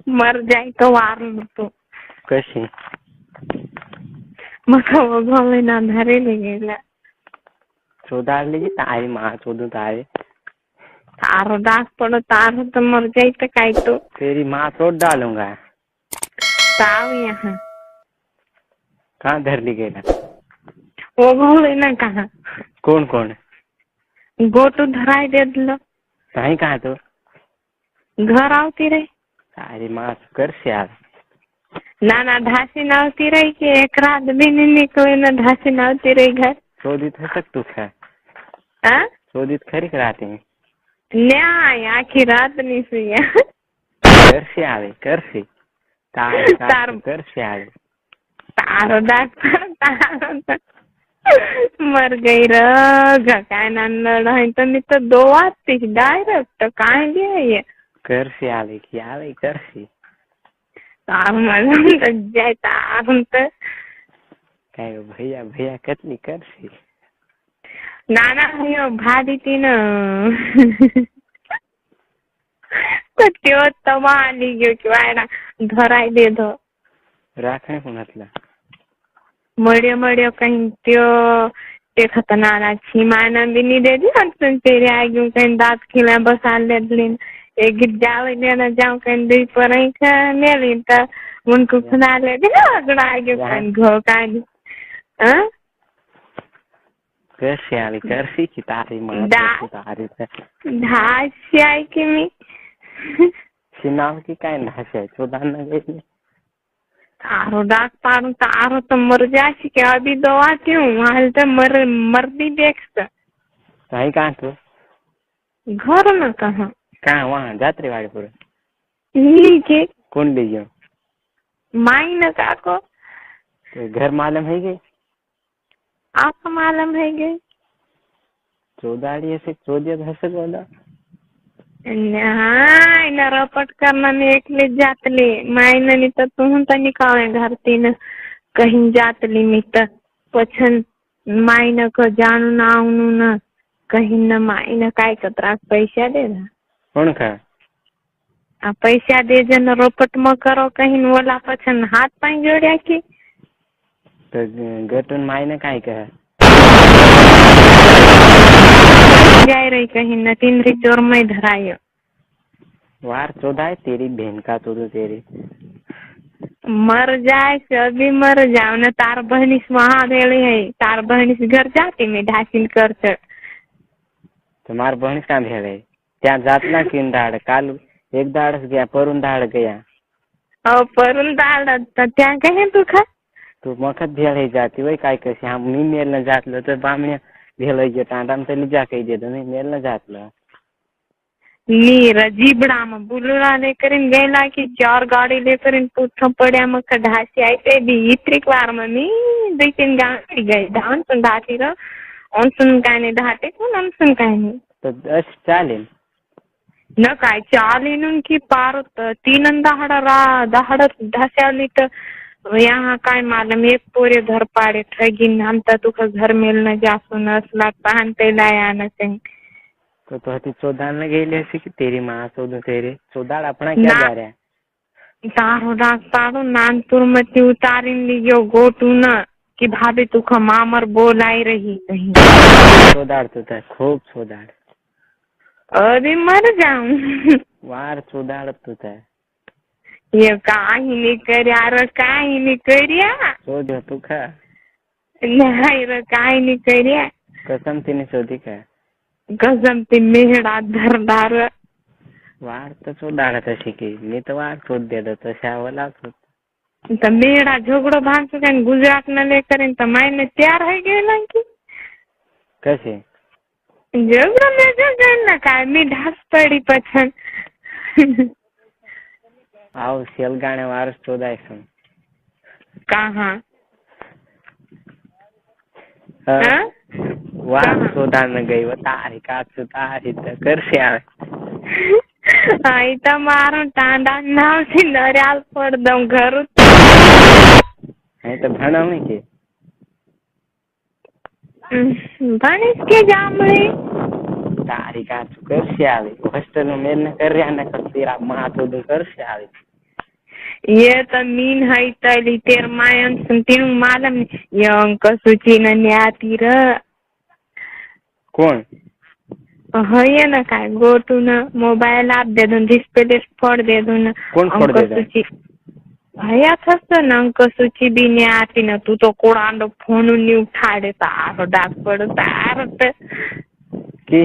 मर जाए तो वार तो कशी मका वगोले ना धरेली गेला चोदाडली की तारी माँ चोदू तारे तारो डाक पड़ो तारो तो मर जाए तो काय तो तेरी माँ चोद डालूंगा। ताव यहाँ कहाँ धर ली गई? वो गोले ना कहा कौन कौन गोटू धराई दे दिलो कहीं कहाँ तो घर आवती रही तारी माँ कर से यार ना धासी न आवती रही कि एक रात भी नहीं निकले ना धासी न आवती रही घर शोधित हो सकतू है हाँ शोधित खरी कराते हैं न्याय आखी रात नहीं सुई कर से आवे कर से तार कर से आवे तारो डाक्टर मर गई र काय लड़ाई तो नहीं तो दो आती डायरेक्ट तो कहाँ गया ये कर से आवे की आवे कर से तार मजा लग जाए तार तो काय भैया भैया कतली कर से नाना यो भादी थी न तो त्यो तमा आली गयो कि वायना धराई दे दो राखने को मतलब मड़ियो कहीं त्यो देखत नाना छीमाना भी नहीं दे दी हम तेरे आ गयो कहीं दांत खिला बसा ले दिन एक गिर जावे लेना जाऊं कहीं दी पर ही खाने ली तो उनको खुदा ले दी ना अगड़ा आ गयो कहीं घो कानी हाँ कैसे आली करसी की तारी माँ तारी से धासी आई कि मी सिनाव की काय धासी चौदान न गई तारो डाक पारू तारो तो मर जासी के अभी दवाती हूँ हाल तो मर भी देखता कहीं कहाँ तो घर में कहाँ वहाँ जात्री वाले पूरे नीचे कौन ले गयो माई न काको तो घर मालूम है गई आपको मालूम है गई चौदाड़ी ऐसे चौदिया धस बोला हाँ न रपट करना ने एक ले जातली माई न नहीं तो तुम तो निकाले घर तीन कहीं जातली नहीं तो पछन माई न को जानू ना आऊनु न कहीं न माई न काय कतरा पैसा दे रहा कौन का पैसा दे जन रोपट में करो कहीं वाला पछन हाथ पाई जोड़िया की तो गटन माई ने काय कहा जाए रही कहीं न तीन री चोर में धरायो वार चौदाए तेरी बहन का तो तेरी मर जाए से अभी मर जाओ न तार बहनिस वहाँ भेड़ी है तार बहनिस घर जाती में ढासिन कर तुम्हार बहनिस कहाँ भेड़े त्या जातना किन दाड़ काल एक दाड़ गया परुन दाड़ गया और परुन दाड़ तो त्या कहे तू खा तू मखत भेड़ जाती वही काय कैसे हम नहीं मेल न जात लो तो बामने भेल गया टांडा में तो जा कही दे दो नहीं मेल न जात लो नी रजीबड़ा में बुलरा लेकर गैला की चार गाड़ी लेकर पूछो पड़िया में ढासी आई ते भी इतरी बार में मी दो तीन गाड़ी गई धान सुन ढाती रहो और सुन कहने ढाते कौन हम सुन कहने तो 10 चालीन न काय चालीन उनकी पार तीन दहाड़ ढास्याली तो यहाँ काय मालूम एक पूरे घर पाड़े ठगिन हम तो घर मेल न जासू न असला पहन पे लाया न कहीं तो हती चौदान न गई ऐसी कि तेरी माँ चौदह तेरे चौदाड़ अपना क्या जा रहा है तारो डाक तारो नानपुर में ती उतारिन लियो गोटू न कि भाभी तू मामर बोलाई रही कहीं चौदाड़ तो था खूब चौदाड़ अरे मर जाऊं वार चौदाड़ तो था ये काही नहीं करिया रे काही नहीं करिया चौदह तू खा नहीं रे काही नहीं करिया कसम तीने चौधी का कसम ती मेहड़ा धरदार वार तो चौदाड़ तशी की मी तो वार चौध दे दो तो शावला तो मेहड़ा झगड़ो भाग सके गुजरात न लेकर तो मायने तैयार है गेला की कैसे झगड़ो में जो न काय मी ढास पड़ी पछन आओ सेल गाने वारस चौदाई सुन कहाँ वार चौदा न गई वो तारी का तारी तो कर से आवे आई तो मारो टांडा नाव से नरियाल पड़ दऊं घर है तो भणा में के भणिस के जामड़ी तारी का कर से आवे हॉस्टल में मेल न कर रहा न कर तेरा माँ तो कर से आवे ये तर मीन है तली तेर मायन सुनतीन मालम ये अंक सूची न न्याती र कोण है ना काय गोटू न मोबाईल आप दे दूं डिस्प्ले फोड़ दे दूं न कोण फोड़ दे सूची भैया थसतो न अंक सूची भी न्याती न तू तो कोणांडो फोन नी उठाडे तारो डाक पड तार की